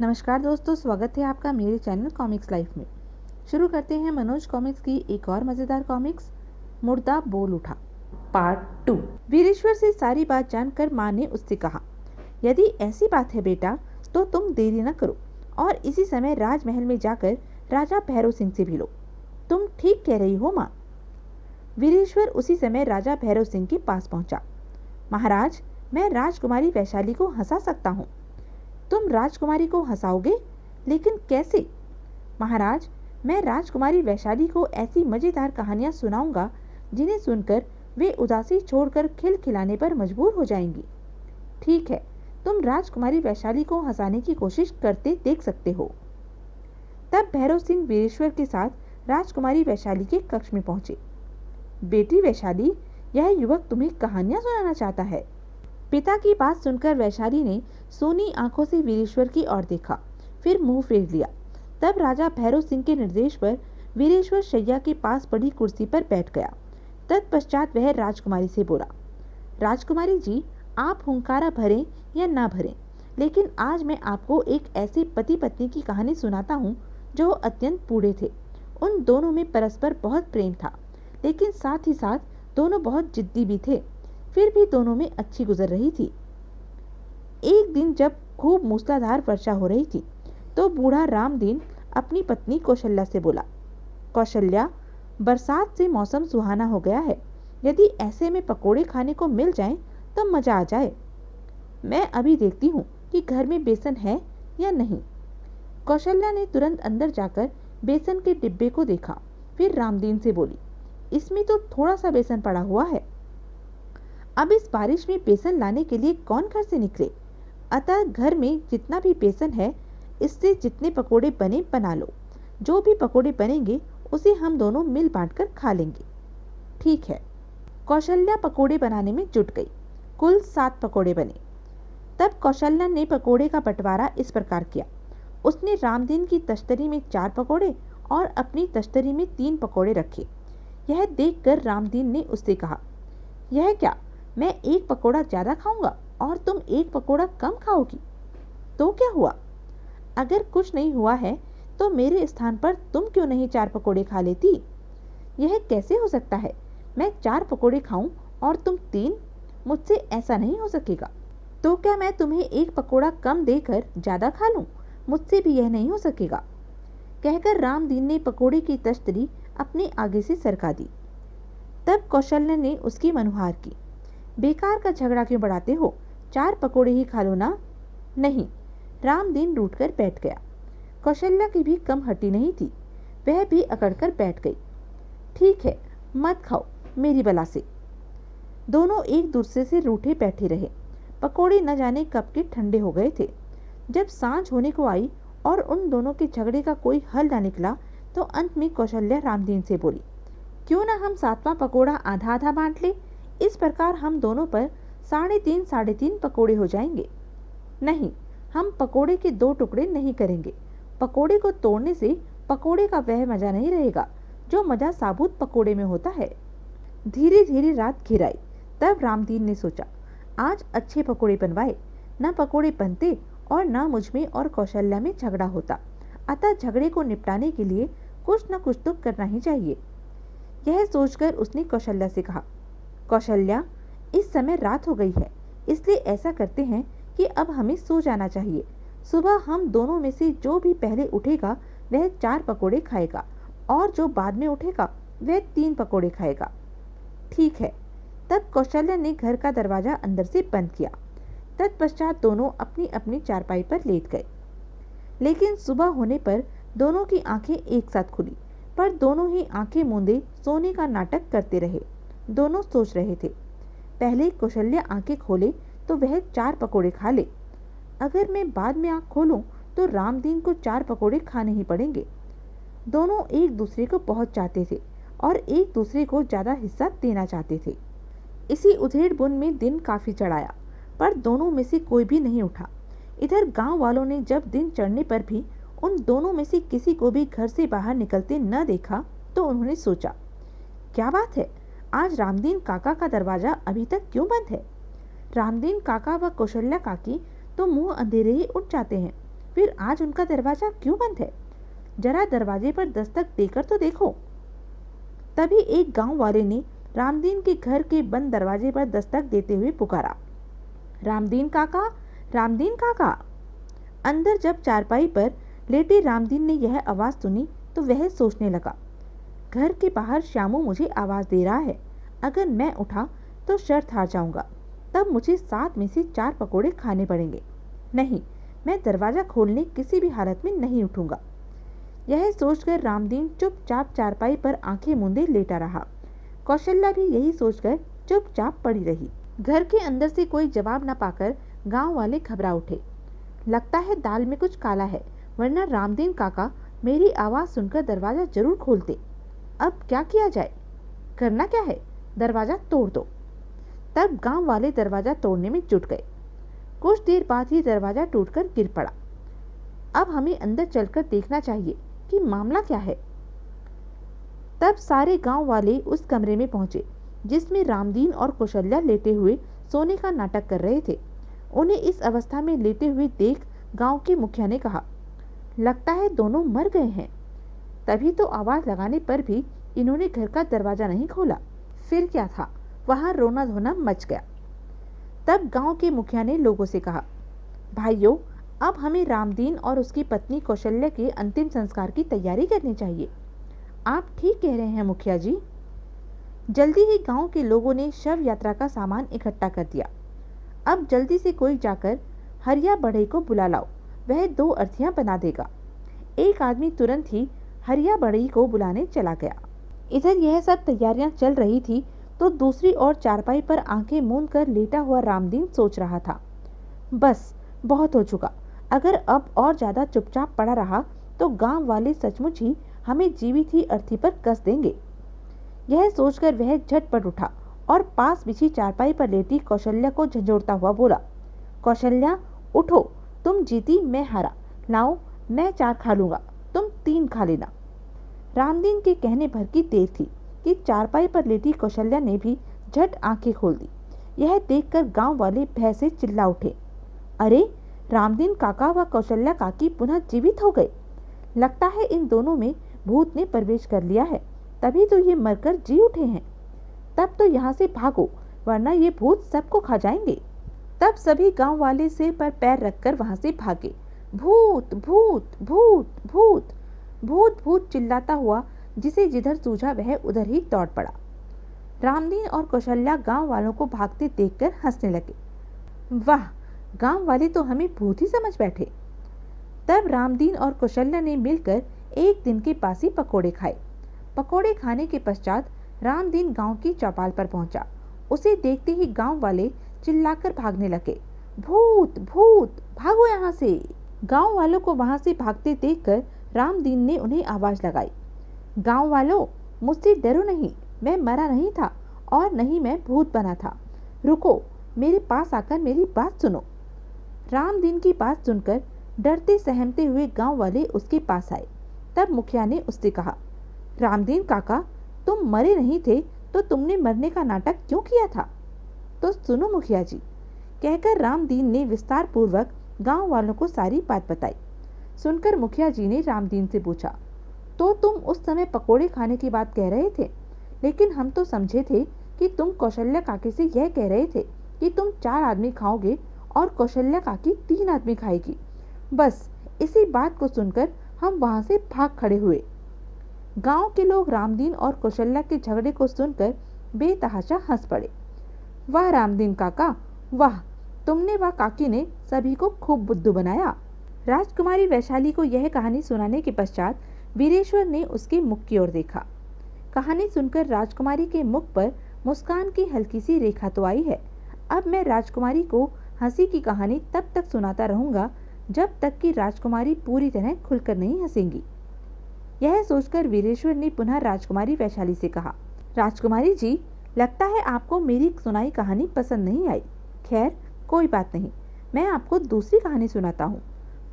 नमस्कार दोस्तों, स्वागत है आपका मेरे चैनल कॉमिक्स लाइफ में। शुरू करते हैं मनोज कॉमिक्स की एक और मज़ेदार कॉमिक्स, मुर्दा बोल उठा पार्ट 2। वीरेश्वर से सारी बात जानकर माँ ने उससे कहा, यदि ऐसी बात है बेटा तो तुम देरी न करो और इसी समय राजमहल में जाकर राजा भैरव सिंह से भी लो। तुम ठीक कह रही हो माँ। वीरेश्वर उसी समय राजा भैरव सिंह के पास पहुंचा। महाराज, मैं राजकुमारी वैशाली को हंसा सकता हूँ। तुम राजकुमारी को हंसाओगे, लेकिन कैसे? महाराज, मैं राजकुमारी वैशाली को ऐसी मजेदार कहानियां सुनाऊंगा जिन्हें सुनकर वे उदासी छोड़कर खिलखिलाने पर मजबूर हो जाएंगी। ठीक है, तुम राजकुमारी वैशाली को हंसाने की कोशिश करते देख सकते हो। तब भैरव सिंह वीरेश्वर के साथ राजकुमारी वैशाली के कक्ष में पहुंचे। बेटी वैशाली, यह युवक तुम्हें कहानियां सुनाना चाहता है। पिता की बात सुनकर वैशाली ने सोनी आंखों से वीरेश्वर की ओर देखा, फिर मुंह फेर लिया। तब राजा भैरव सिंह के निर्देश पर वीरेश्वर शैया के पास पड़ी कुर्सी पर बैठ गया। तत्पश्चात वह राजकुमारी से बोला, राजकुमारी जी, आप हुंकारा भरें या ना भरें, लेकिन आज मैं आपको एक ऐसे पति पत्नी की कहानी सुनाता हूँ जो अत्यंत बूढ़े थे। उन दोनों में परस्पर बहुत प्रेम था, लेकिन साथ ही साथ दोनों बहुत जिद्दी भी थे। फिर भी दोनों में अच्छी गुजर रही थी। एक दिन जब खूब मूसलाधार वर्षा हो रही थी तो बूढ़ा रामदीन अपनी पत्नी कौशल्या से बोला, कौशल्या, बरसात से मौसम सुहाना हो गया है। यदि ऐसे में पकोड़े खाने को मिल जाएं तो मजा आ जाए। मैं अभी देखती हूँ कि घर में बेसन है या नहीं। कौशल्या ने तुरंत अंदर जाकर बेसन के डिब्बे को देखा, फिर रामदीन से बोली, इसमें तो थोड़ा सा बेसन पड़ा हुआ है। अब इस बारिश में बेसन लाने के लिए कौन घर से निकले? अतः घर में जितना भी बेसन है, इससे जितने पकोड़े बने बना लो। जो भी पकोड़े बनेंगे उसे हम दोनों मिल बांटकर खा लेंगे। ठीक है। कौशल्या पकोड़े बनाने में जुट गई। कुल 7 पकोड़े बने। तब कौशल्या ने पकोड़े का बंटवारा इस प्रकार किया। उसने रामदीन की तश्तरी में 4 पकोड़े और अपनी तश्तरी में 3 पकोड़े रखे। यह देखकर रामदीन ने उससे कहा, यह क्या, मैं एक पकोड़ा ज्यादा खाऊंगा और तुम एक पकोड़ा कम खाओगी? तो क्या हुआ? अगर कुछ नहीं हुआ है तो मेरे स्थान पर तुम क्यों नहीं 4 पकोड़े खा लेती? यह कैसे हो सकता है? मैं 4 पकोड़े खाऊं और तुम 3? मुझसे ऐसा नहीं हो सकेगा। तो क्या मैं तुम्हें एक पकोड़ा कम देकर ज्यादा खा लूं? मुझसे भी यह नहीं हो सकेगा। कहकर रामदीन ने पकोड़े की तश्तरी अपने आगे से सरका दी। तब कौशल्या ने उसकी मनुहार की, बेकार का झगड़ा क्यों बढ़ाते हो? 4 पकोड़े ही खा लो ना। नहीं। रामदीन रूठकर बैठ गया। कौशल्या की भी कम हटी नहीं थी, वह भी अकड़कर बैठ गई। ठीक है, मत खाओ मेरी बला से। दोनों एक दूसरे से रूठे बैठे रहे। पकोड़े न जाने कब के ठंडे हो गए थे। जब सांझ होने को आई और उन दोनों के झगड़े का कोई हल न निकला तो अंत में कौशल्या रामदीन से बोली, क्यों ना हम 7वां पकोड़ा आधा आधा बांट ले। इस प्रकार हम दोनों पर 3.5 पकोड़े हो जाएंगे। नहीं, हम पकोड़े के 2 टुकड़े नहीं करेंगे। पकोड़े को तोड़ने से पकोड़े का वह मजा नहीं रहेगा जो मजा साबुत पकोड़े में होता है। धीरे धीरे रात घिर आई। तब रामदीन ने सोचा, आज अच्छे पकोड़े बनवाए। न पकोड़े बनते और न मुझमें और कौशल्या में झगड़ा होता। अतः झगड़े को निपटाने के लिए कुछ न कुछ तो करना ही चाहिए। यह सोचकर उसने कौशल्या से कहा, कौशल्या, इस समय रात हो गई है, इसलिए ऐसा करते हैं कि अब हमें सो जाना चाहिए। सुबह हम दोनों में से जो भी पहले उठेगा वह 4 पकोड़े खाएगा और जो बाद में उठेगा वह 3 पकोड़े खाएगा। ठीक है। तब कौशल्या ने घर का दरवाजा अंदर से बंद किया। तत्पश्चात दोनों अपनी अपनी चारपाई पर लेट गए। लेकिन सुबह होने पर दोनों की आंखें एक साथ खुली, पर दोनों ही आंखें मूंदे सोने का नाटक करते रहे। दोनों सोच रहे थे, पहले कौशल्या आंखें खोले तो वह 4 पकोड़े खा ले। अगर मैं बाद में आंख खोलूं तो रामदीन को 4 पकोड़े खाने ही पड़ेंगे। दोनों एक दूसरे को बहुत चाहते थे और एक दूसरे को ज्यादा हिस्सा देना चाहते थे। इसी उधेड़ बुन में दिन काफी चढ़ाया, पर दोनों में से कोई भी नहीं उठा। इधर गांव वालों ने जब दिन चढ़ने पर भी उन दोनों में से किसी को भी घर से बाहर निकलते न देखा तो उन्होंने सोचा, क्या बात है, आज रामदीन काका का दरवाजा अभी तक क्यों बंद है? रामदीन काका व कौशल्या काकी तो मुंह अंधेरे ही उठ जाते हैं। फिर आज उनका दरवाजा क्यों बंद है? जरा दरवाजे पर दस्तक देकर तो देखो। तभी एक गांव वाले ने रामदीन के घर के बंद दरवाजे पर दस्तक देते हुए पुकारा, रामदीन काका, रामदीन काका। अंदर जब चारपाई पर लेटे रामदीन ने यह आवाज़ सुनी तो वह सोचने लगा, घर के बाहर श्यामू मुझे आवाज़ दे रहा है, अगर मैं उठा तो शर्त हार जाऊंगा, तब मुझे 7 में से 4 पकोड़े खाने पड़ेंगे। नहीं, मैं दरवाज़ा खोलने किसी भी हालत में नहीं उठूंगा। यह सोचकर रामदीन चुपचाप चारपाई पर आंखें मूंदे लेटा रहा। कौशल्या भी यही सोचकर चुपचाप पड़ी रही। घर के अंदर से कोई जवाब न पाकर गांव वाले घबरा उठे। लगता है दाल में कुछ काला है, वरना रामदीन काका मेरी आवाज़ सुनकर दरवाज़ा जरूर खोलते। अब क्या किया जाए? करना क्या है? दरवाज़ा तोड़ दो। तब गांव वाले दरवाज़ा तोड़ने में जुट गए। कुछ देर बाद ही दरवाज़ा टूटकर गिर पड़ा। अब हमें अंदर चलकर देखना चाहिए कि मामला क्या है। तब सारे गांव वाले उस कमरे में पहुंचे जिसमें रामदीन और कौशल्या लेटे हुए सोने का नाटक कर रहे थे। उन्हें इस अवस्था में लेटे हुए देख गांव के मुखिया ने कहा, लगता है दोनों मर गए हैं। तभी तो आवाज़ लगाने पर भी इन्होंने घर का दरवाज़ा नहीं खोला। फिर क्या था, वहाँ रोना धोना मच गया। तब गांव के मुखिया ने लोगों से कहा, भाइयों, अब हमें रामदीन और उसकी पत्नी कौशल्या के अंतिम संस्कार की तैयारी करनी चाहिए। आप ठीक कह रहे हैं मुखिया जी। जल्दी ही गांव के लोगों ने शव यात्रा का सामान इकट्ठा कर दिया। अब जल्दी से कोई जाकर हरिया बढ़ई को बुला लाओ, वह 2 अर्थियां बना देगा। एक आदमी तुरंत ही हरिया बढ़ई को बुलाने चला गया। इधर यह सब तैयारियां चल रही थी तो दूसरी ओर चारपाई पर आंखें मूंद कर लेटा हुआ रामदीन सोच रहा था, बस बहुत हो चुका। अगर अब और ज्यादा चुपचाप पड़ा रहा तो गांव वाले सचमुच ही हमें जीवित ही अर्थी पर कस देंगे। यह सोचकर वह झटपट उठा और पास बिछी चारपाई पर लेटी कौशल्या को झंझोड़ता हुआ बोला, कौशल्या उठो, तुम जीती मैं हारा। लाओ, मैं 4 खा लूंगा, तुम 3 खा लेना। रामदीन के कहने भर की देर थी कि चारपाई पर लेटी कौशल्या ने भी झट आंखें खोल दी। यह देखकर गांव वाले भय से चिल्ला उठे, अरे रामदीन काका व कौशल्या काकी पुनः जीवित हो गए। लगता है इन दोनों में भूत ने प्रवेश कर लिया है, तभी तो ये मरकर जी उठे हैं। तब तो यहाँ से भागो, वरना ये भूत सबको खा जाएंगे। तब सभी गांव वाले सिर पर पैर रखकर वहां से भागे। भूत भूत भूत भूत भूत भूत चिल्लाता हुआ जिसे जिधर सूझा वह उधर ही दौड़ पड़ा। रामदीन और कौशल्या गांव वालों को भागते देखकर हंसने लगे। वाह, गांव वाले तो हमें भूत ही समझ बैठे। तब रामदीन और कौशल्या ने मिलकर एक दिन के बासी पकोड़े खाए। पकोड़े खाने के पश्चात रामदीन गांव की चौपाल पर पहुंचा। उसे देखते ही गांव वाले चिल्लाकर भागने लगे, भूत भूत, भागो यहाँ से। गांव वालों को वहां से भागते देखकर रामदीन ने उन्हें आवाज लगाई, गांव वालों, मुझसे डरो नहीं, मैं मरा नहीं था और नहीं मैं भूत बना था। रुको, मेरे पास आकर मेरी बात सुनो। रामदीन की बात सुनकर डरते सहमते हुए गांव वाले उसके पास आए। तब मुखिया ने उससे कहा, रामदीन काका, तुम मरे नहीं थे तो तुमने मरने का नाटक क्यों किया था? तो सुनो मुखिया जी, कहकर रामदीन ने विस्तार पूर्वक गांव वालों को सारी बात बताई। सुनकर मुखिया जी ने रामदीन से पूछा, तो तुम उस समय पकोड़े खाने की बात कह रहे थे, लेकिन हम तो समझे थे कि तुम कौशल्या काकी से यह कह रहे थे कि तुम 4 आदमी खाओगे और कौशल्या काकी 3 आदमी खाएगी। बस इसी बात को सुनकर हम वहां से भाग खड़े हुए। गांव के लोग रामदीन और कौशल्या के झगड़े को सुनकर बेतहाशा हंस पड़े। वाह रामदीन काका, वाह, तुमने व काकी ने सभी को खूब बुद्धू बनाया। राजकुमारी वैशाली को यह कहानी सुनाने के पश्चात वीरेश्वर ने उसके मुख की ओर देखा। कहानी सुनकर राजकुमारी के मुख पर मुस्कान की हल्की सी रेखा तो आई है। अब मैं राजकुमारी को हंसी की कहानी तब तक सुनाता रहूंगा जब तक कि राजकुमारी पूरी तरह खुलकर नहीं हंसेंगी। यह सोचकर वीरेश्वर ने पुनः राजकुमारी वैशाली से कहा, राजकुमारी जी, लगता है आपको मेरी सुनाई कहानी पसंद नहीं आई। खैर कोई बात नहीं, मैं आपको दूसरी कहानी सुनाता हूँ।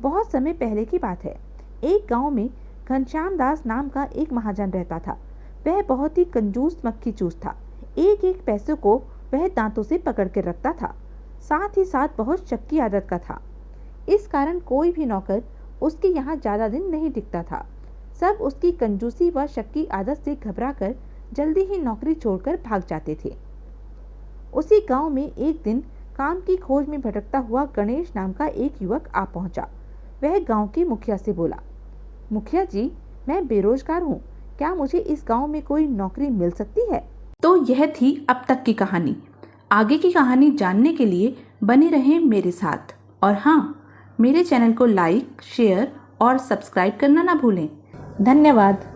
बहुत समय पहले की बात है। एक गांव में घनश्याम दास नाम का एक महाजन रहता था। वह बहुत ही कंजूस मक्खी चूस था। एक एक पैसे को वह दांतों से पकड़ कर रखता था। साथ ही साथ बहुत शक्की आदत का था। इस कारण कोई भी नौकर उसके यहाँ ज़्यादा दिन नहीं टिकता था। सब उसकी कंजूसी व शक की आदत से घबराकर जल्दी ही नौकरी छोड़कर भाग जाते थे। उसी गांव में एक दिन काम की खोज में भटकता हुआ गणेश नाम का एक युवक आ पहुंचा। वह गांव के मुखिया से बोला, मुखिया जी, मैं बेरोजगार हूँ, क्या मुझे इस गांव में कोई नौकरी मिल सकती है? तो यह थी अब तक की कहानी। आगे की कहानी जानने के लिए बने रहें मेरे साथ। और हाँ, मेरे चैनल को लाइक, शेयर और सब्सक्राइब करना ना भूलें। धन्यवाद।